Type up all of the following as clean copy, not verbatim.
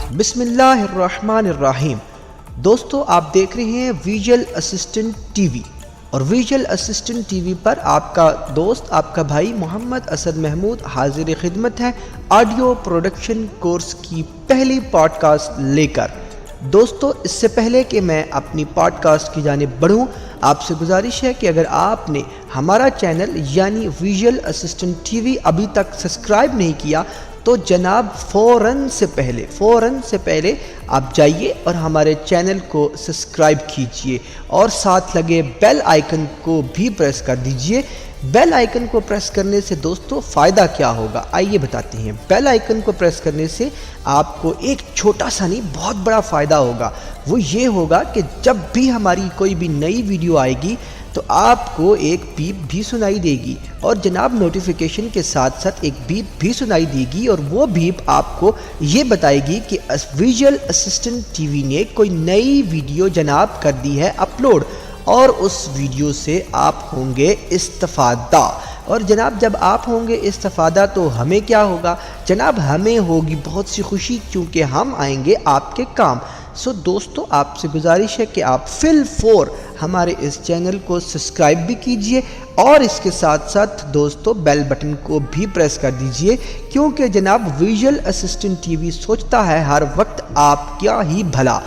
بسم اللہ الرحمن الرحیم۔ دوستو آپ دیکھ رہے ہیں ویژول اسسٹنٹ ٹی وی، اور ویژول اسسٹنٹ ٹی وی پر آپ کا دوست آپ کا بھائی محمد اسد محمود حاضر خدمت ہے آڈیو پروڈکشن کورس کی پہلی پوڈ کاسٹ لے کر۔ دوستو اس سے پہلے کہ میں اپنی پوڈ کاسٹ کی جانب بڑھوں، آپ سے گزارش ہے کہ اگر آپ نے ہمارا چینل یعنی ویژول اسسٹنٹ ٹی وی ابھی تک سبسکرائب نہیں کیا تو جناب فوراً سے پہلے آپ جائیے اور ہمارے چینل کو سبسکرائب کیجئے اور ساتھ لگے بیل آئیکن کو بھی پریس کر دیجئے۔ بیل آئیکن کو پریس کرنے سے دوستو فائدہ کیا ہوگا آئیے بتاتے ہیں۔ بیل آئیکن کو پریس کرنے سے آپ کو ایک چھوٹا سا نہیں بہت بڑا فائدہ ہوگا۔ وہ یہ ہوگا کہ جب بھی ہماری کوئی بھی نئی ویڈیو آئے گی تو آپ کو ایک بیپ بھی سنائی دے گی، اور جناب نوٹیفیکیشن کے ساتھ ساتھ ایک بیپ بھی سنائی دے گی، اور وہ بیپ آپ کو یہ بتائے گی کہ ویژول اسسٹنٹ ٹی وی نے کوئی نئی ویڈیو جناب کر دی ہے اپلوڈ، اور اس ویڈیو سے آپ ہوں گے استفادہ۔ اور جناب جب آپ ہوں گے استفادہ تو ہمیں کیا ہوگا جناب؟ ہمیں ہوگی بہت سی خوشی، کیونکہ ہم آئیں گے آپ کے کام۔ سو دوستو آپ سے گزارش ہے کہ آپ فی الفور ہمارے اس چینل کو سبسکرائب بھی کیجئے، اور اس کے ساتھ ساتھ دوستو بیل بٹن کو بھی پریس کر دیجئے، کیونکہ جناب ویژول اسسٹنٹ ٹی وی سوچتا ہے ہر وقت آپ کیا ہی بھلا،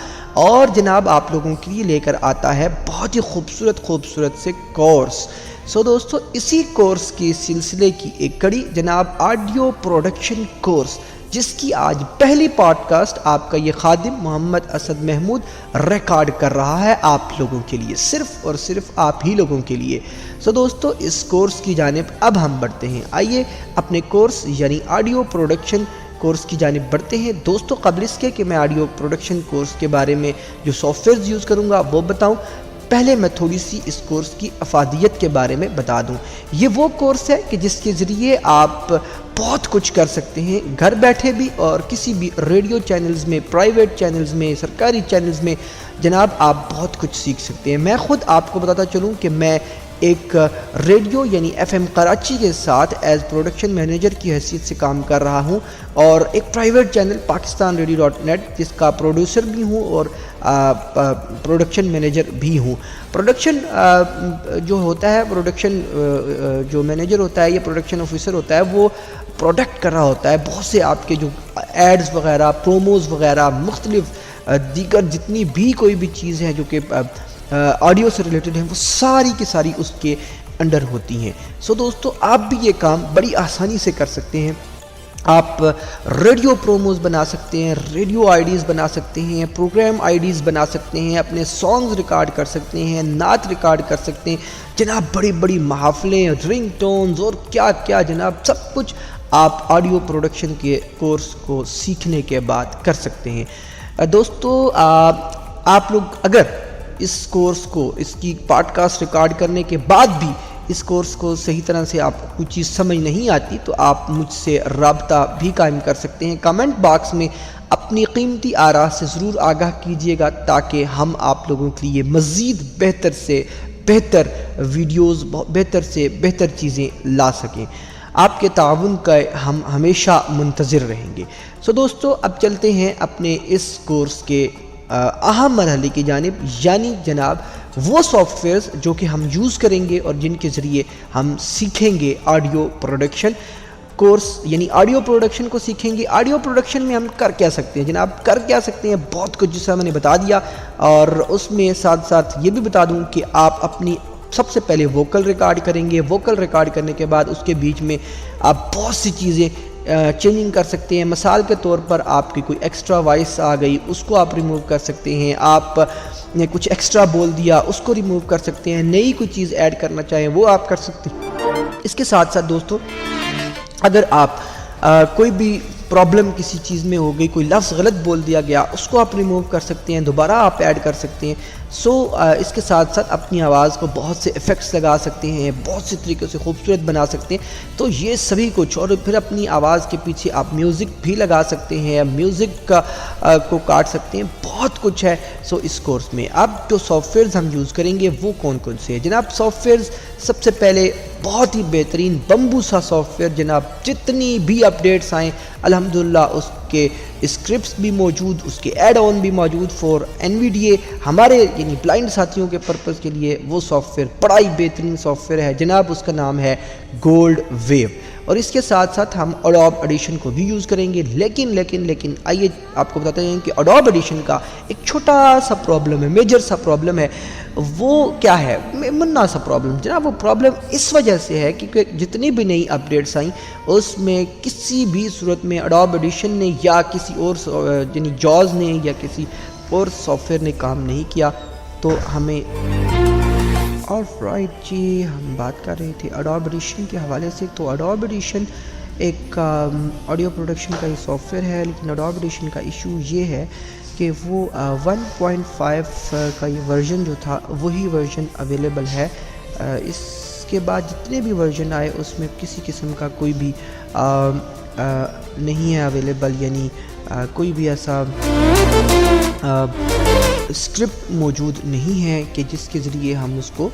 اور جناب آپ لوگوں کے لیے لے کر آتا ہے بہت ہی خوبصورت سے کورس۔ سو دوستو اسی کورس کے سلسلے کی ایک کڑی جناب آڈیو پروڈکشن کورس، جس کی آج پہلی پوڈ کاسٹ آپ کا یہ خادم محمد اسد محمود ریکارڈ کر رہا ہے آپ لوگوں کے لیے، صرف اور صرف آپ ہی لوگوں کے لیے۔ سو دوستو اس کورس کی جانب اب ہم بڑھتے ہیں، آئیے اپنے کورس یعنی آڈیو پروڈکشن کورس کی جانب بڑھتے ہیں۔ دوستو قبل اس کے کہ میں آڈیو پروڈکشن کورس کے بارے میں جو سافٹ ویئرز یوز کروں گا وہ بتاؤں، پہلے میں تھوڑی سی اس کورس کی افادیت کے بارے میں بتا دوں۔ یہ وہ کورس ہے کہ جس کے ذریعے آپ بہت کچھ کر سکتے ہیں گھر بیٹھے بھی، اور کسی بھی ریڈیو چینلز میں، پرائیویٹ چینلز میں، سرکاری چینلز میں جناب آپ بہت کچھ سیکھ سکتے ہیں۔ میں خود آپ کو بتاتا چلوں کہ میں ایک ریڈیو یعنی ایف ایم کراچی کے ساتھ ایز پروڈکشن مینیجر کی حیثیت سے کام کر رہا ہوں، اور ایک private channel Pakistan radio .net جس کا پروڈیوسر بھی ہوں اور پروڈکشن مینیجر بھی ہوں۔ پروڈکشن جو ہوتا ہے، پروڈکشن جو مینیجر ہوتا ہے یا پروڈکشن آفیسر ہوتا ہے، وہ پروڈکٹ کر رہا ہوتا ہے بہت سے آپ کے جو ایڈز وغیرہ، پروموز وغیرہ، مختلف دیگر جتنی بھی کوئی بھی چیز ہے جو کہ آڈیو سے ریلیٹڈ ہیں، وہ ساری کی ساری اس کے انڈر ہوتی ہیں۔ سو دوستو آپ بھی یہ کام بڑی آسانی سے کر سکتے ہیں۔ آپ ریڈیو پروموز بنا سکتے ہیں، ریڈیو آئی ڈیز بنا سکتے ہیں، پروگرام آئی ڈیز بنا سکتے ہیں، اپنے سانگز ریکارڈ کر سکتے ہیں، نعت ریکارڈ کر سکتے ہیں، جناب بڑی بڑی محافلیں، رنگ ٹونز اور کیا کیا جناب سب کچھ آپ آڈیو پروڈکشن کے کورس کو سیکھنے کے بعد کر سکتے ہیں۔ دوستو آپ لوگ اگر اس کورس کو، اس کی پوڈ کاسٹ ریکارڈ کرنے کے بعد بھی اس کورس کو صحیح طرح سے آپ کو کوئی چیز سمجھ نہیں آتی تو آپ مجھ سے رابطہ بھی قائم کر سکتے ہیں۔ کمنٹ باکس میں اپنی قیمتی آراء سے ضرور آگاہ کیجئے گا، تاکہ ہم آپ لوگوں کے لیے مزید بہتر سے بہتر ویڈیوز، بہتر سے بہتر چیزیں لا سکیں۔ آپ کے تعاون کا ہم ہمیشہ منتظر رہیں گے۔ سو دوستو اب چلتے ہیں اپنے اس کورس کے اہم مرحلے کی جانب، یعنی جناب وہ سافٹ ویئرز جو کہ ہم یوز کریں گے اور جن کے ذریعے ہم سیکھیں گے آڈیو پروڈکشن کورس، یعنی آڈیو پروڈکشن کو سیکھیں گے۔ آڈیو پروڈکشن میں ہم کر کیا سکتے ہیں جناب؟ کر کیا سکتے ہیں بہت کچھ، جیسا میں نے بتا دیا، اور اس میں ساتھ ساتھ یہ بھی بتا دوں کہ آپ اپنی سب سے پہلے ووکل ریکارڈ کریں گے۔ ووکل ریکارڈ کرنے کے بعد اس کے بیچ میں آپ بہت سی چیزیں چینجنگ کر سکتے ہیں۔ مثال کے طور پر آپ کی کوئی ایکسٹرا وائس آ گئی، اس کو آپ ریموو کر سکتے ہیں۔ آپ نے کچھ ایکسٹرا بول دیا، اس کو ریموو کر سکتے ہیں۔ نئی کوئی چیز ایڈ کرنا چاہیں وہ آپ کر سکتے ہیں۔ اس کے ساتھ ساتھ دوستو اگر آپ کوئی بھی پرابلم کسی چیز میں ہو گئی، کوئی لفظ غلط بول دیا گیا، اس کو آپ ریموو کر سکتے ہیں، دوبارہ آپ ایڈ کر سکتے ہیں۔ سو اس کے ساتھ ساتھ اپنی آواز کو بہت سے ایفیکٹس لگا سکتے ہیں، بہت سے طریقے سے خوبصورت بنا سکتے ہیں۔ تو یہ سبھی کچھ، اور پھر اپنی آواز کے پیچھے آپ میوزک بھی لگا سکتے ہیں، میوزک کو کاٹ سکتے ہیں، بہت کچھ ہے۔ سو اس کورس میں اب جو سافٹ ویئرز ہم یوز کریں گے وہ کون کون سے ہیں جناب؟ سافٹ ویئرز سب سے پہلے بہت ہی بہترین بمبوسا سافٹ ویئر جناب، جتنی بھی اپڈیٹس آئیں الحمدللہ اس کے اسکرپٹس بھی موجود، اس کے ایڈ آن بھی موجود فور NVDA، ہمارے یعنی بلائنڈ ساتھیوں کے پرپس کے لیے وہ سافٹ ویئر بڑا ہی بہترین سافٹ ویئر ہے جناب، اس کا نام ہے گولڈ ویو، اور اس کے ساتھ ساتھ ہم اڈوب ایڈیشن کو بھی یوز کریں گے۔ لیکن آئیے آپ کو بتاتے ہیں کہ اڈوب ایڈیشن کا ایک چھوٹا سا پرابلم ہے، میجر سا پرابلم ہے۔ وہ کیا ہے؟ منا سا پرابلم جناب، وہ پرابلم اس وجہ سے ہے کیونکہ جتنی بھی نئی اپڈیٹس آئیں اس میں کسی بھی صورت میں اڈوب ایڈیشن نے یا کسی اور یعنی جاز نے یا کسی اور سافٹ ویئر نے کام نہیں کیا، تو ہمیں آلرائٹ جی ہم بات کر رہے تھے اڈوب ایڈیشن کے حوالے سے۔ تو اڈوب ایڈیشن ایک آڈیو پروڈکشن کا ہی سافٹ ویئر ہے، لیکن اڈوب ایڈیشن کا ایشو یہ ہے کہ وہ 1.5 کا یہ ورژن جو تھا وہی ورژن اویلیبل ہے۔ اس کے بعد جتنے بھی ورژن آئے اس میں کسی قسم کا کوئی بھی نہیں ہے اویلیبل، یعنی کوئی بھی ایسا اسکرپٹ موجود نہیں ہے کہ جس کے ذریعے ہم اس کو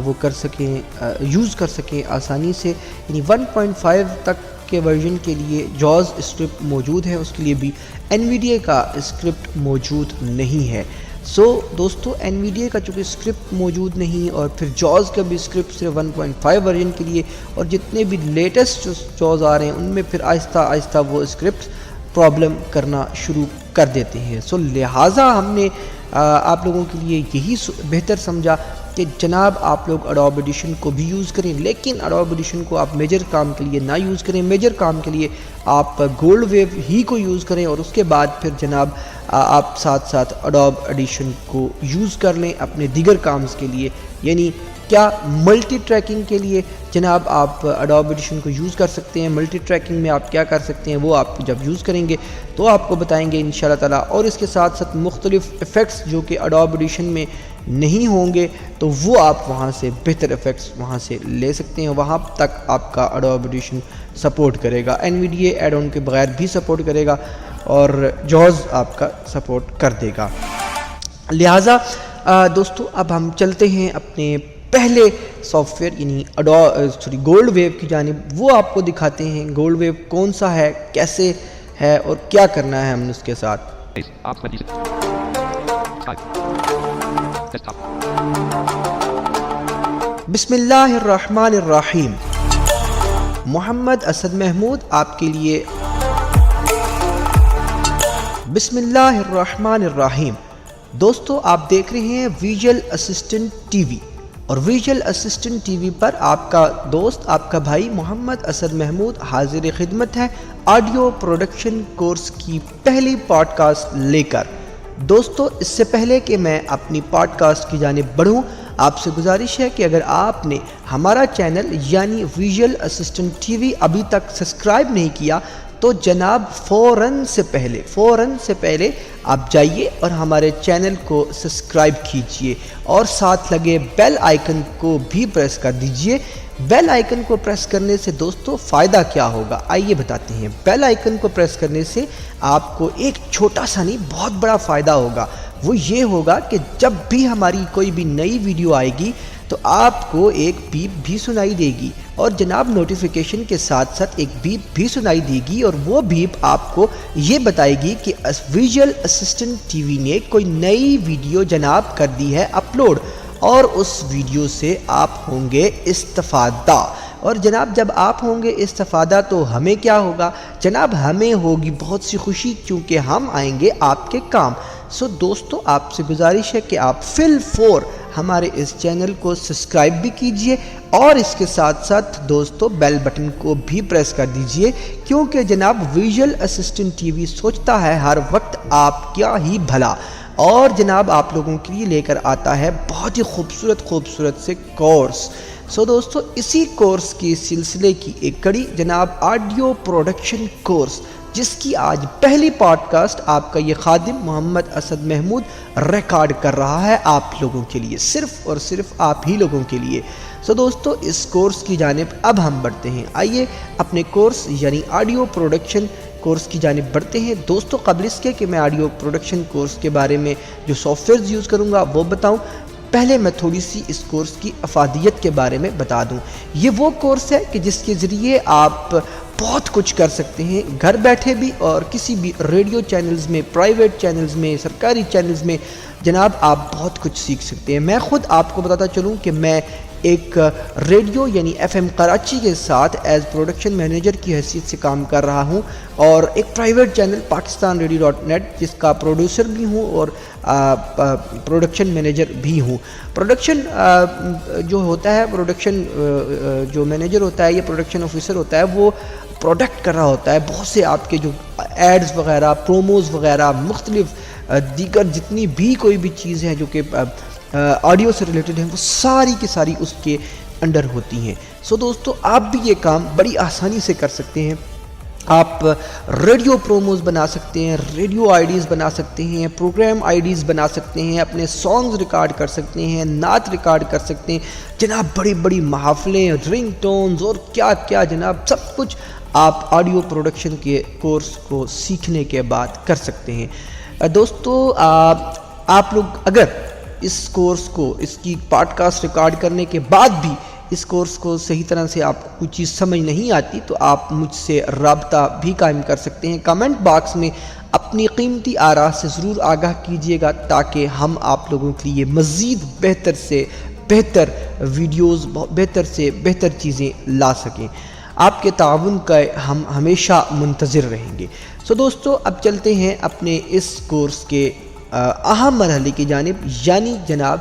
وہ کر سکیں، یوز کر سکیں آسانی سے، یعنی 1.5 تک کے ورژن کے لیے جاز اسکرپٹ موجود ہے، اس کے لیے بھی NVDA کا اسکرپٹ موجود نہیں ہے۔ سو دوستو NVDA کا چونکہ اسکرپٹ موجود نہیں اور پھر جاز کا بھی اسکرپٹ صرف 1.5 ورژن کے لیے، اور جتنے بھی لیٹسٹ جو جاز آ رہے ہیں ان میں پھر آہستہ آہستہ وہ اسکرپٹ پرابلم کرنا شروع کر دیتے ہیں۔ سو لہٰذا ہم نے آپ لوگوں کے لیے یہی بہتر سمجھا کہ جناب آپ لوگ اڈوب ایڈیشن کو بھی یوز کریں، لیکن اڈوب ایڈیشن کو آپ میجر کام کے لیے نہ یوز کریں، میجر کام کے لیے آپ گولڈ ویو ہی کو یوز کریں، اور اس کے بعد پھر جناب آپ ساتھ ساتھ اڈوب ایڈیشن کو یوز کر لیں اپنے دیگر کامز کے لیے، یعنی کیا ملٹی ٹریکنگ کے لیے جناب آپ اڈوب ایڈیشن کو یوز کر سکتے ہیں۔ ملٹی ٹریکنگ میں آپ کیا کر سکتے ہیں وہ آپ جب یوز کریں گے تو آپ کو بتائیں گے انشاءاللہ تعالیٰ، اور اس کے ساتھ ساتھ مختلف ایفیکٹس جو کہ اڈوب ایڈیشن میں نہیں ہوں گے تو وہ آپ وہاں سے بہتر ایفیکٹس وہاں سے لے سکتے ہیں، وہاں تک آپ کا اڈوب ایڈیشن سپورٹ کرے گا، NVDA ایڈ آن کے بغیر بھی سپورٹ کرے گا اور جاز آپ کا سپورٹ کر دے گا۔ لہٰذا دوستو اب ہم چلتے ہیں اپنے پہلے سافٹ ویئر یعنی گولڈ ویو کی جانب، وہ آپ کو دکھاتے ہیں گولڈ ویو کون سا ہے، کیسے ہے اور کیا کرنا ہے ہم نے اس کے ساتھ۔ بسم اللہ الرحمن الرحیم، محمد اسد محمود آپ کے لیے۔ بسم اللہ الرحمن الرحیم دوستو، آپ دیکھ رہے ہیں ویژول اسسٹنٹ TV، اور ویژول اسسٹنٹ TV پر آپ کا دوست آپ کا بھائی محمد اسد محمود حاضر خدمت ہے آڈیو پروڈکشن کورس کی پہلی پوڈ کاسٹ لے کر۔ دوستو اس سے پہلے کہ میں اپنی پوڈ کاسٹ کی جانب بڑھوں، آپ سے گزارش ہے کہ اگر آپ نے ہمارا چینل یعنی ویژول اسسٹنٹ TV ابھی تک سبسکرائب نہیں کیا تو جناب فوراً سے پہلے آپ جائیے اور ہمارے چینل کو سبسکرائب کیجئے اور ساتھ لگے بیل آئیکن کو بھی پریس کر دیجئے۔ بیل آئیکن کو پریس کرنے سے دوستو فائدہ کیا ہوگا آئیے بتاتے ہیں۔ بیل آئیکن کو پریس کرنے سے آپ کو ایک چھوٹا سا نہیں بہت بڑا فائدہ ہوگا، وہ یہ ہوگا کہ جب بھی ہماری کوئی بھی نئی ویڈیو آئے گی تو آپ کو ایک بیپ بھی سنائی دے گی، اور جناب نوٹیفیکیشن کے ساتھ ساتھ ایک بیپ بھی سنائی دے گی، اور وہ بیپ آپ کو یہ بتائے گی کہ ویژول اسسٹنٹ TV نے کوئی نئی ویڈیو جناب کر دی ہے اپلوڈ، اور اس ویڈیو سے آپ ہوں گے استفادہ۔ اور جناب جب آپ ہوں گے استفادہ تو ہمیں کیا ہوگا جناب؟ ہمیں ہوگی بہت سی خوشی، کیونکہ ہم آئیں گے آپ کے کام۔ سو دوستو آپ سے گزارش ہے کہ آپ فی الفور ہمارے اس چینل کو سبسکرائب بھی کیجئے، اور اس کے ساتھ ساتھ دوستو بیل بٹن کو بھی پریس کر دیجئے، کیونکہ جناب ویژول اسسٹنٹ TV سوچتا ہے ہر وقت آپ کیا ہی بھلا، اور جناب آپ لوگوں کے لیے لے کر آتا ہے بہت ہی خوبصورت سے کورس۔ سو دوستو اسی کورس کے سلسلے کی ایک کڑی جناب آڈیو پروڈکشن کورس، جس کی آج پہلی پوڈ کاسٹ آپ کا یہ خادم محمد اسد محمود ریکارڈ کر رہا ہے آپ لوگوں کے لیے، صرف اور صرف آپ ہی لوگوں کے لیے۔ سو دوستو اس کورس کی جانب اب ہم بڑھتے ہیں، آئیے اپنے کورس یعنی آڈیو پروڈکشن کورس کی جانب بڑھتے ہیں۔ دوستو قبل اس کے کہ میں آڈیو پروڈکشن کورس کے بارے میں جو سافٹ ویئرز یوز کروں گا وہ بتاؤں، پہلے میں تھوڑی سی اس کورس کی افادیت کے بارے میں بتا دوں۔ یہ وہ کورس ہے کہ جس کے ذریعے آپ بہت کچھ کر سکتے ہیں گھر بیٹھے بھی، اور کسی بھی ریڈیو چینلز میں، پرائیویٹ چینلز میں، سرکاری چینلز میں جناب آپ بہت کچھ سیکھ سکتے ہیں۔ میں خود آپ کو بتاتا چلوں کہ میں ایک ریڈیو یعنی ایف ایم کراچی کے ساتھ ایز پروڈکشن مینیجر کی حیثیت سے کام کر رہا ہوں، اور ایک private channel Pakistan radio .net جس کا پروڈیوسر بھی ہوں اور پروڈکشن مینیجر بھی ہوں۔ پروڈکشن جو ہوتا ہے، پروڈکشن جو مینیجر ہوتا ہے یا پروڈکشن آفیسر ہوتا ہے، وہ پروڈکٹ کر رہا ہوتا ہے بہت سے آپ کے جو ایڈز وغیرہ، پروموز وغیرہ، مختلف دیگر جتنی بھی کوئی بھی چیز ہے جو کہ آڈیو سے ریلیٹڈ ہیں، وہ ساری کی ساری اس کے انڈر ہوتی ہیں۔ سو دوستو، آپ بھی یہ کام بڑی آسانی سے کر سکتے ہیں۔ آپ ریڈیو پروموز بنا سکتے ہیں، ریڈیو آئی ڈیز بنا سکتے ہیں، پروگرام آئی ڈیز بنا سکتے ہیں، اپنے سانگز ریکارڈ کر سکتے ہیں، نعت ریکارڈ کر سکتے ہیں جناب، بڑی بڑی محافلیں، رنگ ٹونز اور کیا کیا جناب، سب کچھ آپ آڈیو پروڈکشن کے کورس کو سیکھنے کے بعد کر سکتے ہیں۔ دوستو، آپ لوگ اگر اس کورس کو، اس کی پوڈ کاسٹ ریکارڈ کرنے کے بعد بھی اس کورس کو صحیح طرح سے آپ کو کوئی چیز سمجھ نہیں آتی، تو آپ مجھ سے رابطہ بھی قائم کر سکتے ہیں۔ کمنٹ باکس میں اپنی قیمتی آراء سے ضرور آگاہ کیجیے گا تاکہ ہم آپ لوگوں کے لیے مزید بہتر سے بہتر ویڈیوز، بہتر سے بہتر چیزیں لا سکیں۔ آپ کے تعاون کا ہم ہمیشہ منتظر رہیں گے۔ سو دوستو، اب چلتے ہیں اپنے اس کورس کے اہم مرحلے کی جانب، یعنی جناب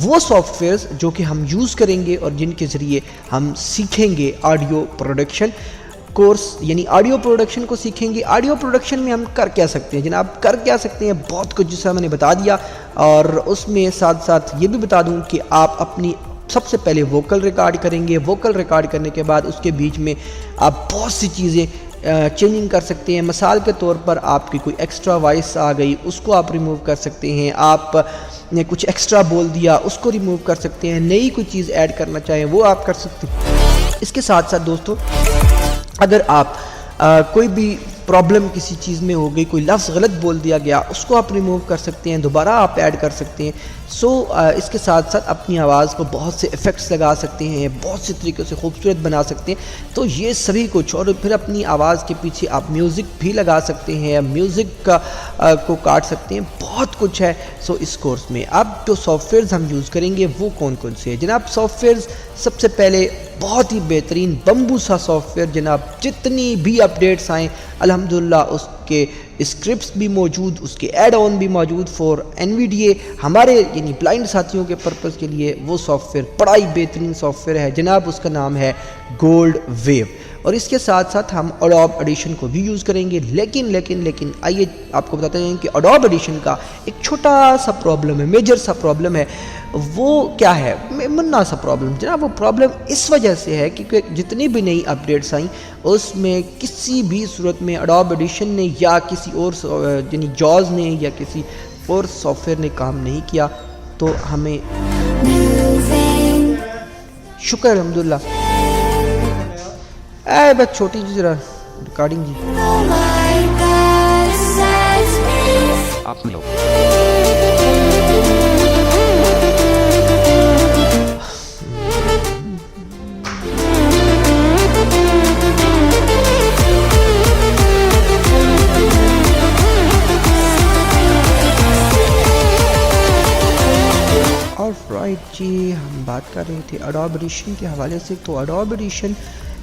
وہ سافٹ ویئرز جو کہ ہم یوز کریں گے اور جن کے ذریعے ہم سیکھیں گے آڈیو پروڈکشن کورس، یعنی آڈیو پروڈکشن کو سیکھیں گے۔ آڈیو پروڈکشن میں ہم کر کیا سکتے ہیں جناب؟ کر کیا سکتے ہیں بہت کچھ، جیسا میں نے بتا دیا، اور اس میں ساتھ ساتھ یہ بھی بتا دوں کہ آپ اپنی سب سے پہلے ووکل ریکارڈ کریں گے۔ ووکل ریکارڈ کرنے کے بعد اس کے بیچ میں آپ بہت سی چیزیں چینجنگ کر سکتے ہیں۔ مثال کے طور پر آپ کی کوئی ایکسٹرا وائس آ گئی، اس کو آپ ریموو کر سکتے ہیں۔ آپ نے کچھ ایکسٹرا بول دیا، اس کو ریموو کر سکتے ہیں۔ نئی کوئی چیز ایڈ کرنا چاہیں وہ آپ کر سکتے ہیں۔ اس کے ساتھ ساتھ دوستو، اگر آپ کوئی بھی پرابلم کسی چیز میں ہو گئی، کوئی لفظ غلط بول دیا گیا، اس کو آپ ریموو کر سکتے ہیں، دوبارہ آپ ایڈ کر سکتے ہیں۔ اس کے ساتھ ساتھ اپنی آواز کو بہت سے ایفیکٹس لگا سکتے ہیں، بہت سے طریقوں سے خوبصورت بنا سکتے ہیں۔ تو یہ سبھی کچھ، اور پھر اپنی آواز کے پیچھے آپ میوزک بھی لگا سکتے ہیں، میوزک کو کاٹ سکتے ہیں، بہت کچھ ہے۔ اس کورس میں اب جو سافٹ ویئرز ہم یوز کریں گے وہ کون کون سے ہیں جناب؟ سافٹ ویئرز سب سے پہلے بہت ہی بہترین بمبوسا سافٹ ویئر جناب، جتنی بھی اپڈیٹس آئیں الحمدللہ اس کے اسکرپٹس بھی موجود، اس کے ایڈ آن بھی موجود فور NVDA، ہمارے یعنی بلائنڈ ساتھیوں کے پرپس کے لیے وہ سافٹ ویئر بڑا ہی بہترین سافٹ ویئر ہے جناب، اس کا نام ہے گولڈ ویو۔ اور اس کے ساتھ ساتھ ہم اڈوب ایڈیشن کو بھی یوز کریں گے، لیکن آئیے آپ کو بتاتے ہیں کہ اڈوب ایڈیشن کا ایک چھوٹا سا پرابلم ہے، میجر سا پرابلم ہے۔ وہ کیا ہے؟ منا سا پرابلم جناب، وہ پرابلم اس وجہ سے ہے کیونکہ جتنی بھی نئی اپڈیٹس آئیں اس میں کسی بھی صورت میں اڈوب ایڈیشن نے یا کسی اور یعنی جاز نے یا کسی اور سافٹ ویئر نے کام نہیں کیا، تو ہمیں شکر الحمدللہ۔ بس چھوٹی جی ذرا ریکارڈنگ جی آپ لوگ رائٹ جی، ہم بات کر رہے تھے اڈوب ایڈیشن کے حوالے سے۔ تو اڈوب ایڈیشن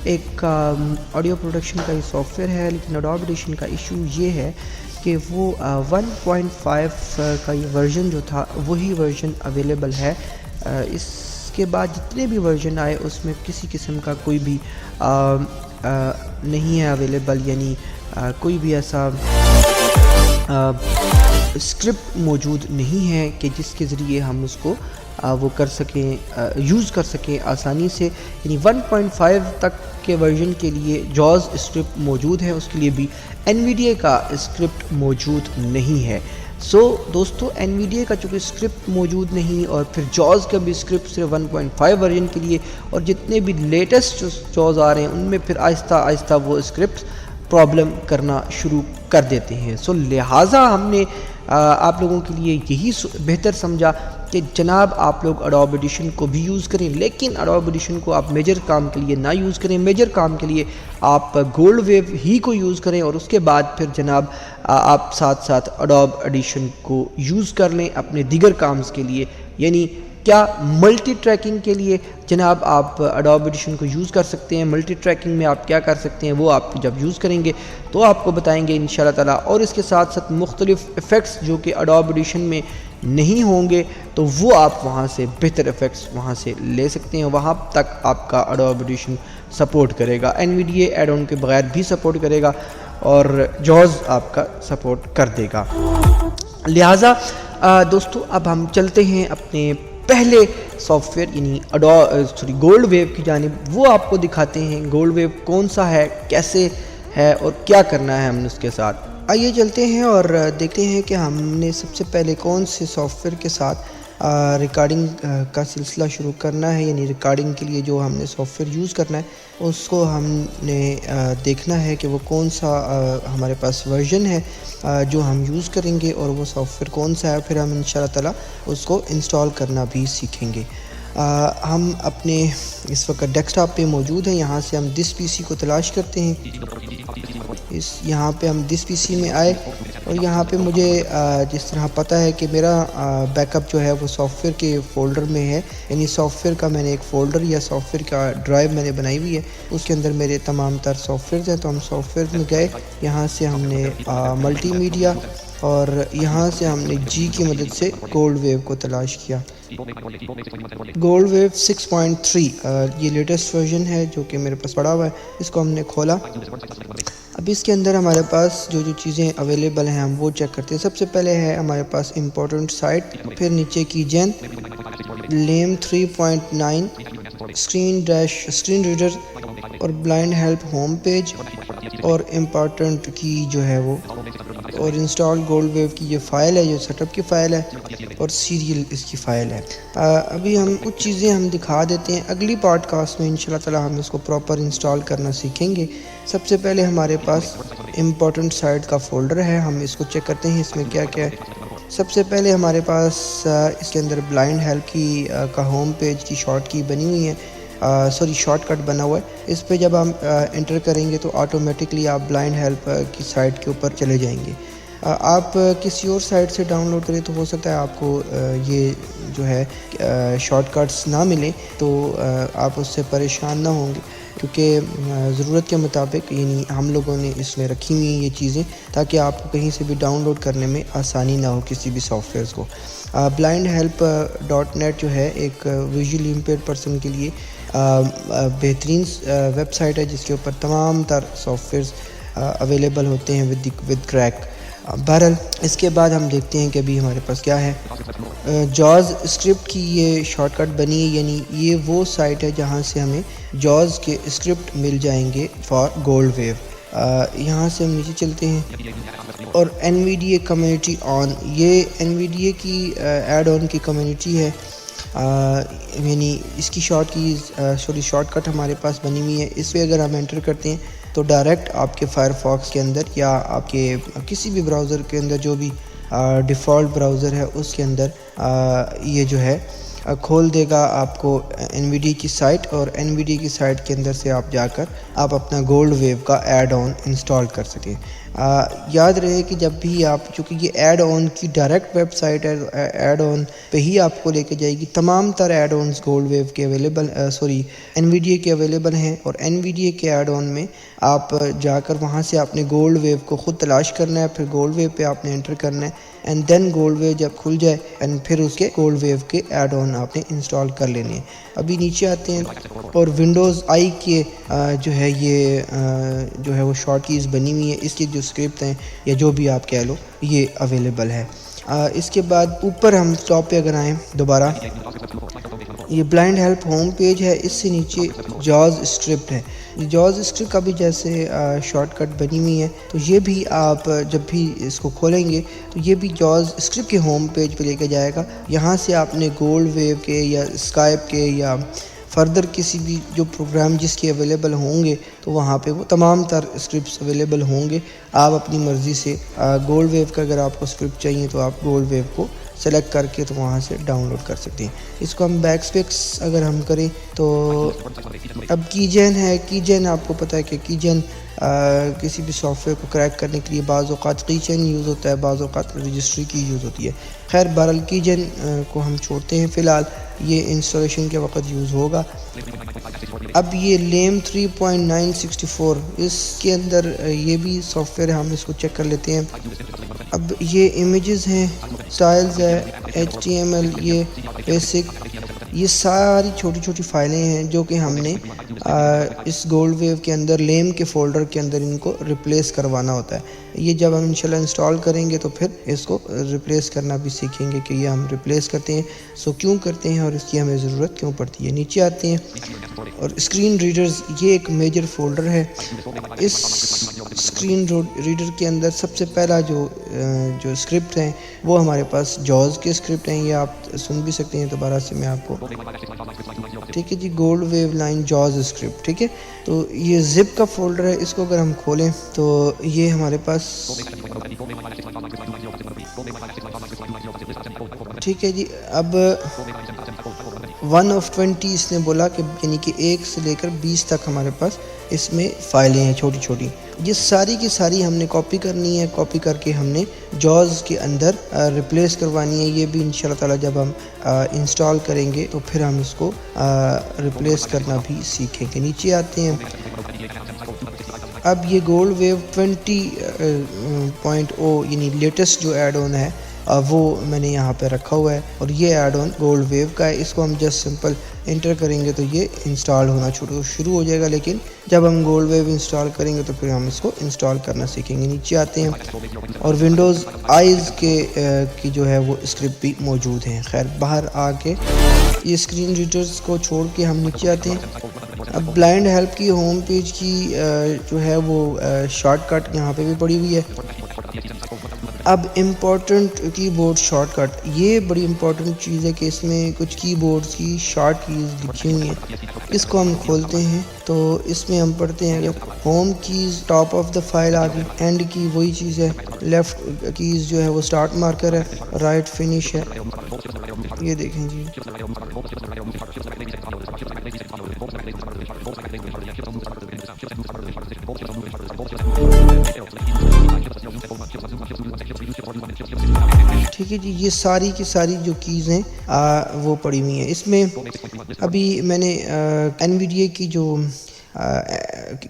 ایک آڈیو پروڈکشن کا ہی سافٹ ویئر ہے، لیکن اڈوب ایڈیشن کا ایشو یہ ہے کہ وہ 1.5 کا یہ ورژن جو تھا وہی ورژن اویلیبل ہے۔ اس کے بعد جتنے بھی ورژن آئے اس میں کسی قسم کا کوئی بھی نہیں ہے اویلیبل، یعنی کوئی بھی ایسا اسکرپٹ موجود نہیں ہے کہ جس کے ذریعے ہم اس کو وہ کر سکیں، یوز کر سکیں آسانی سے۔ یعنی 1.5 تک کے ورژن کے لیے جاز اسکرپٹ موجود ہے، اس کے لیے بھی NVDA کا اسکرپٹ موجود نہیں ہے۔ دوستو، NVDA کا چونکہ اسکرپٹ موجود نہیں، اور پھر جاز کا بھی اسکرپٹ صرف 1.5 ورژن کے لیے، اور جتنے بھی لیٹسٹ جاز آ رہے ہیں ان میں پھر آہستہ آہستہ وہ اسکرپٹ پرابلم کرنا شروع کر دیتے ہیں۔ لہٰذا ہم نے آپ لوگوں کے لیے یہی بہتر سمجھا کہ جناب آپ لوگ ایڈوب ایڈیشن کو بھی یوز کریں، لیکن ایڈوب ایڈیشن کو آپ میجر کام کے لیے نہ یوز کریں، میجر کام کے لیے آپ گولڈ ویو ہی کو یوز کریں، اور اس کے بعد پھر جناب آپ ساتھ ساتھ ایڈوب ایڈیشن کو یوز کر لیں اپنے دیگر کامز کے لیے۔ یعنی کیا ملٹی ٹریکنگ کے لیے جناب آپ ایڈوب ایڈیشن کو یوز کر سکتے ہیں۔ ملٹی ٹریکنگ میں آپ کیا کر سکتے ہیں وہ آپ جب یوز کریں گے تو آپ کو بتائیں گے انشاءاللہ تعالی، اور اس کے ساتھ ساتھ مختلف ایفیکٹس جو کہ ایڈوب ایڈیشن میں نہیں ہوں گے تو وہ آپ وہاں سے بہتر ایفیکٹس وہاں سے لے سکتے ہیں، وہاں تک آپ کا ایڈوب ایڈیشن سپورٹ کرے گا۔ NVDA ایڈ آن کے بغیر بھی سپورٹ کرے گا اور جوز آپ کا سپورٹ کر دے گا۔ لہٰذا دوستو اب ہم چلتے ہیں اپنے پہلے سافٹ ویئر یعنی گولڈ ویو کی جانب، وہ آپ کو دکھاتے ہیں گولڈ ویو کون سا ہے، کیسے ہے اور کیا کرنا ہے ہم نے اس کے ساتھ۔ آئیے چلتے ہیں اور دیکھتے ہیں کہ ہم نے سب سے پہلے کون سے سافٹ ویئر کے ساتھ ریکارڈنگ کا سلسلہ شروع کرنا ہے، یعنی ریکارڈنگ کے لیے جو ہم نے سافٹ ویئر یوز کرنا ہے اس کو ہم نے دیکھنا ہے کہ وہ کون سا ہمارے پاس ورژن ہے جو ہم یوز کریں گے، اور وہ سافٹ ویئر کون سا ہے، پھر ہم انشاءاللہ تعالی اس کو انسٹال کرنا بھی سیکھیں گے۔ ہم اپنے اس وقت ڈیسک ٹاپ پہ موجود ہیں، یہاں سے ہم دس پی سی کو تلاش کرتے ہیں۔ یہاں پہ ہم دس پی سی میں آئے اور یہاں پہ مجھے جس طرح پتہ ہے کہ میرا بیک اپ جو ہے وہ سافٹ ویئر کے فولڈر میں ہے، یعنی سافٹ ویئر کا میں نے ایک فولڈر یا سافٹ ویئر کا ڈرائیو میں نے بنائی ہوئی ہے، اس کے اندر میرے تمام تر سافٹ ویئرز ہیں۔ تو ہم سافٹ ویئر میں گئے، یہاں سے ہم نے ملٹی میڈیا اور یہاں سے ہم نے جی کی مدد سے گولڈ ویو کو تلاش کیا۔ گولڈ ویو 6.3 یہ لیٹسٹ ورژن ہے جو کہ میرے پاس پڑا ہوا ہے، اس کو ہم نے کھولا۔ اب اس کے اندر ہمارے پاس جو چیزیں اویلیبل ہیں ہم وہ چیک کرتے ہیں۔ سب سے پہلے ہے ہمارے پاس امپورٹنٹ سائٹ، پھر نیچے کی جین، لیم 3.9، اسکرین ریڈر اور بلائنڈ ہیلپ ہوم پیج، اور امپورٹنٹ کی جو ہے وہ، اور انسٹال گولڈ ویو کی یہ فائل ہے، جو سیٹ اپ کی فائل ہے، اور سیریل اس کی فائل ہے۔ ابھی ہم کچھ چیزیں ہم دکھا دیتے ہیں، اگلی پوڈ کاسٹ میں انشاءاللہ تعالی ہم اس کو پراپر انسٹال کرنا سیکھیں گے۔ سب سے پہلے ہمارے پاس امپورٹنٹ سائٹ کا فولڈر ہے، ہم اس کو چیک کرتے ہیں اس میں کیا کیا ہے۔ سب سے پہلے ہمارے پاس اس کے اندر بلائنڈ ہیلپ کی کا ہوم پیج کی شارٹ کی بنی ہوئی ہے، شارٹ کٹ بنا ہوا ہے۔ اس پہ جب ہم انٹر کریں گے تو آٹومیٹکلی آپ بلائنڈ ہیلپ کی سائٹ کے اوپر چلے جائیں گے۔ آپ کسی اور سائٹ سے ڈاؤن لوڈ کریں تو ہو سکتا ہے آپ کو یہ جو ہے شارٹ کٹس نہ ملیں، تو آپ اس سے پریشان نہ ہوں گے، کیونکہ ضرورت کے مطابق یعنی ہم لوگوں نے اس میں رکھی ہوئی ہیں یہ چیزیں، تاکہ آپ کو کہیں سے بھی ڈاؤن لوڈ کرنے میں آسانی نہ ہو کسی بھی سافٹ ویئرس کو۔ بلائنڈ ہیلپ .net جو ہے ایک ویژولی امپیئرڈ پرسن کے لیے بہترین ویب سائٹ ہے، جس کے اوپر تمام تر سافٹ ویئرز اویلیبل ہوتے ہیں ود کریک۔ بہرحال اس کے بعد ہم دیکھتے ہیں کہ ابھی ہمارے پاس کیا ہے۔ جاز اسکرپٹ کی یہ شارٹ کٹ بنی ہے، یعنی یہ وہ سائٹ ہے جہاں سے ہمیں جاز کے اسکرپٹ مل جائیں گے فار گولڈ ویو۔ یہاں سے ہم نیچے چلتے ہیں اور NVDA کمیونٹی آن، یہ NVDA کی ایڈ آن کی کمیونٹی ہے، یعنی اس کی شارٹ کٹ ہمارے پاس بنی ہوئی ہے۔ اس پہ اگر ہم انٹر کرتے ہیں تو ڈائریکٹ آپ کے فائر فاکس کے اندر یا آپ کے کسی بھی براؤزر کے اندر جو بھی ڈیفالٹ براؤزر ہے اس کے اندر یہ جو ہے کھول دے گا آپ کو NVDA کی سائٹ، اور NVDA کی سائٹ کے اندر سے آپ جا کر آپ اپنا گولڈ ویو کا ایڈ آن انسٹال کر سکیں۔ یاد رہے کہ جب بھی آپ، چونکہ یہ ایڈ آن کی ڈائریکٹ ویب سائٹ ہے، ایڈ آن پہ ہی آپ کو لے کے جائے گی۔ تمام تر ایڈ آنز گولڈ ویو کے NVDA کے اویلیبل ہیں، اور NVDA کے ایڈ آن میں آپ جا کر وہاں سے آپ نے گولڈ ویو کو خود تلاش کرنا ہے، پھر گولڈ ویو پہ آپ نے انٹر کرنا ہے، اینڈ دین گولڈ ویو جب کھل جائے اینڈ پھر اس کے گولڈ ویو کے ایڈ آن آپ نے انسٹال کر لینے ہیں۔ ابھی نیچے آتے ہیں اور ونڈوز آئی کے جو ہے یہ جو ہے وہ شارٹ کیز بنی ہوئی ہیں، اس کی جو اسکرپٹ ہیں یا جو بھی آپ کہہ لو یہ اویلیبل ہے۔ اس کے بعد اوپر ہم ٹاپ پہ اگر آئیں دوبارہ، یہ بلائنڈ ہیلپ ہوم پیج ہے، اس سے نیچے جاز اسکرپٹ ہے۔ جاز اسکرپٹ کا بھی جیسے شارٹ کٹ بنی ہوئی ہے، تو یہ بھی آپ جب بھی اس کو کھولیں گے تو یہ بھی جاز اسکرپٹ کے ہوم پیج پہ لے کے جائے گا۔ یہاں سے آپ نے گولڈ ویو کے یا اسکائپ کے یا فردر کسی بھی جو پروگرام جس کے اویلیبل ہوں گے تو وہاں پہ وہ تمام تر اسکرپٹس اویلیبل ہوں گے۔ آپ اپنی مرضی سے گولڈ ویو کا اگر آپ کو اسکرپٹ چاہیے تو آپ گولڈ ویو کو سلیکٹ کر کے تو وہاں سے ڈاؤن لوڈ کر سکتے ہیں. اس کو ہم بیک اسپیکس اگر ہم کریں تو اب کی جین ہے. کی جین آپ کو پتہ ہے کہ کی جین کسی بھی سافٹ ویئر کو کریک کرنے کے لیے بعض اوقات کی چین یوز ہوتا ہے, بعض اوقات رجسٹری کی یوز ہوتی ہے. خیر بہرحال کی جین کو ہم چھوڑتے ہیں فی الحال, یہ انسٹالیشن کے وقت یوز ہوگا. اب یہ لیم 3.964 اس کے اندر یہ بھی سافٹ ویئر ہے, ہم اس کو چیک کر لیتے ہیں. اب یہ امیجز ہیں, سٹائلز ہے, HTML, یہ بیسک, یہ ساری چھوٹی چھوٹی فائلیں ہیں جو کہ ہم نے اس گولڈ ویو کے اندر لیم کے فولڈر کے اندر ان کو ریپلیس کروانا ہوتا ہے. یہ جب ہم انشاءاللہ انسٹال کریں گے تو پھر اس کو ریپلیس کرنا بھی سیکھیں گے کہ یہ ہم ریپلیس کرتے ہیں سو کیوں کرتے ہیں اور اس کی ہمیں ضرورت کیوں پڑتی ہے. نیچے آتے ہیں اور اسکرین ریڈرز, یہ ایک میجر فولڈر ہے. اس اسکرین ریڈر کے اندر سب سے پہلا جو اسکرپٹ ہیں وہ ہمارے پاس جاز کے اسکرپٹ ہیں, یہ آپ سن بھی سکتے ہیں. دوبارہ سے میں آپ کو, ٹھیک ہے جی, gold wave line JavaScript, ٹھیک ہے. تو یہ زپ کا فولڈر ہے, اس کو اگر ہم کھولیں تو یہ ہمارے پاس, ٹھیک ہے جی. اب 1 of 20 اس نے بولا کہ یعنی کہ 1 سے لے کر 20 تک ہمارے پاس اس میں فائلیں ہیں چھوٹی چھوٹی. یہ ساری کی ساری ہم نے کاپی کرنی ہے, کاپی کر کے ہم نے جاز کے اندر ریپلیس کروانی ہے. یہ بھی انشاءاللہ تعالی جب ہم انسٹال کریں گے تو پھر ہم اس کو ریپلیس کرنا بھی سیکھیں گے. نیچے آتے ہیں. اب یہ گولڈ ویو 20.0 یعنی لیٹسٹ جو ایڈ آن ہے وہ میں نے یہاں پہ رکھا ہوا ہے, اور یہ ایڈ آن گولڈ ویو کا ہے. اس کو ہم جسٹ سمپل انٹر کریں گے تو یہ انسٹال ہونا شروع ہو جائے گا, لیکن جب ہم گولڈ ویو انسٹال کریں گے تو پھر ہم اس کو انسٹال کرنا سیکھیں گے. نیچے آتے ہیں اور ونڈوز آئیز کی جو ہے وہ اسکرپٹ بھی موجود ہیں. خیر باہر آ کے یہ اسکرین ریڈرز کو چھوڑ کے ہم نیچے آتے ہیں. اب بلائنڈ ہیلپ کی ہوم پیج کی جو ہے وہ شارٹ کٹ یہاں پہ بھی پڑی ہوئی ہے. اب امپورٹنٹ کی بورڈ شارٹ کٹ, یہ بڑی امپورٹنٹ چیز ہے کہ اس میں کچھ کی بورڈز کی شارٹ کیز لکھی ہوئی ہیں. اس کو ہم کھولتے ہیں تو اس میں ہم پڑھتے ہیں home keys top of the file آ گئی, اینڈ کی وہی چیز ہے, لیفٹ کیز جو ہے وہ سٹارٹ مارکر ہے, رائٹ فنش ہے. یہ دیکھیں جی, ٹھیک ہے جی. یہ ساری کی ساری جو کیز ہیں وہ پڑی ہوئی ہیں. اس میں ابھی میں نے NVIDIA کی جو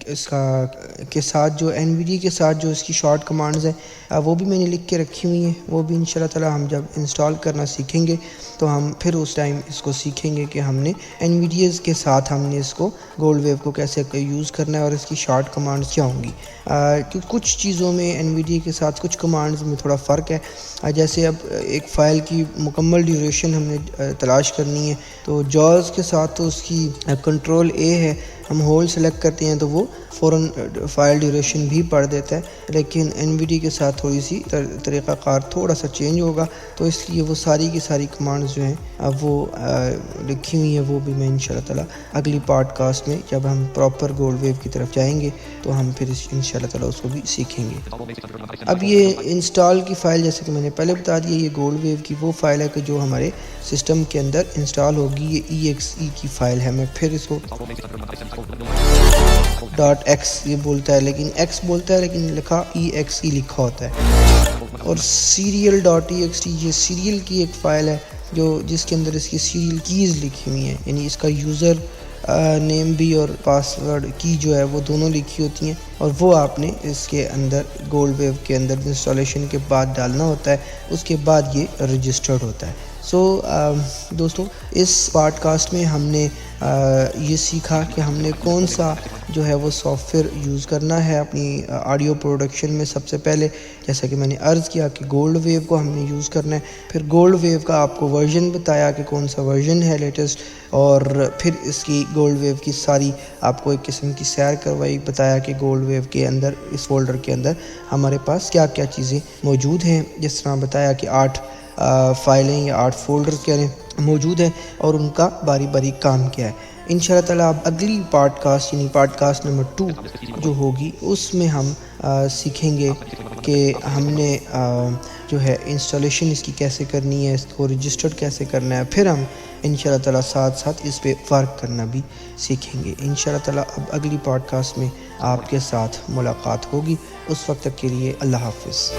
اس کا کے ساتھ جو NVIDIA کے ساتھ جو اس کی شارٹ کمانڈز ہیں وہ بھی میں نے لکھ کے رکھی ہوئی ہیں. وہ بھی انشاءاللہ تعالی ہم جب انسٹال کرنا سیکھیں گے تو ہم پھر اس ٹائم اس کو سیکھیں گے کہ ہم نے NVIDIA کے ساتھ ہم نے اس کو گولڈ ویو کو کیسے یوز کرنا ہے اور اس کی شارٹ کمانڈز کیا ہوں گی. کچھ چیزوں میں NVIDIA کے ساتھ کچھ کمانڈز میں تھوڑا فرق ہے. جیسے اب ایک فائل کی مکمل ڈیوریشن ہم نے تلاش کرنی ہے تو جاز کے ساتھ تو اس کی کنٹرول A ہے, ہم ہول سلیکٹ کرتے ہیں تو وہ فوراً فائل ڈیوریشن بھی پڑھ دیتا ہے. لیکن NVIDIA کے ساتھ تھوڑی سی طریقہ کار تھوڑا سا چینج ہوگا, تو اس لیے وہ ساری کی ساری کمانڈز جو ہیں وہ لکھی ہوئی ہیں. وہ بھی میں انشاءاللہ تعالی اگلی پوڈ کاسٹ میں جب ہم پراپر گولڈ ویو کی طرف جائیں گے تو ہم پھر انشاءاللہ تعالی اس کو بھی سیکھیں گے. اب یہ انسٹال کی فائل جیسے کہ میں نے پہلے بتا دیا, یہ گولڈ ویو کی وہ فائل ہے کہ جو ہمارے سسٹم کے اندر انسٹال ہوگی. یہ EXE کی فائل ہے. میں پھر اس کو .x یہ بولتا ہے, لیکن x بولتا ہے لیکن لکھا EXE لکھا ہوتا ہے. اور serial.txt یہ سیریل کی ایک فائل ہے جو جس کے اندر اس کی سیریل کیز لکھی ہوئی ہیں, یعنی اس کا یوزر نیم بھی اور پاسورڈ کی جو ہے وہ دونوں لکھی ہوتی ہیں, اور وہ آپ نے اس کے اندر گولڈ ویو کے اندر انسٹالیشن کے بعد ڈالنا ہوتا ہے. اس کے بعد یہ رجسٹرڈ ہوتا ہے. سو دوستو اس پوڈ کاسٹ میں ہم نے یہ سیکھا کہ ہم نے کون سا جو ہے وہ سافٹ ویئر یوز کرنا ہے اپنی آڈیو پروڈکشن میں. سب سے پہلے جیسا کہ میں نے عرض کیا کہ گولڈ ویو کو ہم نے یوز کرنا ہے, پھر گولڈ ویو کا آپ کو ورژن بتایا کہ کون سا ورژن ہے لیٹسٹ, اور پھر اس کی گولڈ ویو کی ساری آپ کو ایک قسم کی سیر کروائی, بتایا کہ گولڈ ویو کے اندر اس فولڈر کے اندر ہمارے پاس کیا کیا چیزیں موجود ہیں. جس طرح بتایا کہ 8 فائلیں یا 8 فولڈر کیا موجود ہیں اور ان کا باری باری کام کیا ہے. انشاءاللہ تعالی اب اگلی پوڈ کاسٹ یعنی پوڈ کاسٹ نمبر 2 جو ہوگی اس میں ہم سیکھیں گے کہ ہم نے جو ہے انسٹالیشن اس کی کیسے کرنی ہے، اس کو رجسٹرڈ کیسے کرنا ہے، پھر ہم انشاءاللہ تعالیٰ ساتھ ساتھ اس پہ ورک کرنا بھی سیکھیں گے انشاءاللہ تعالیٰ۔ اب اگلی پوڈ کاسٹ میں آپ کے ساتھ ملاقات ہوگی، اس وقت تک کے لیے اللہ حافظ۔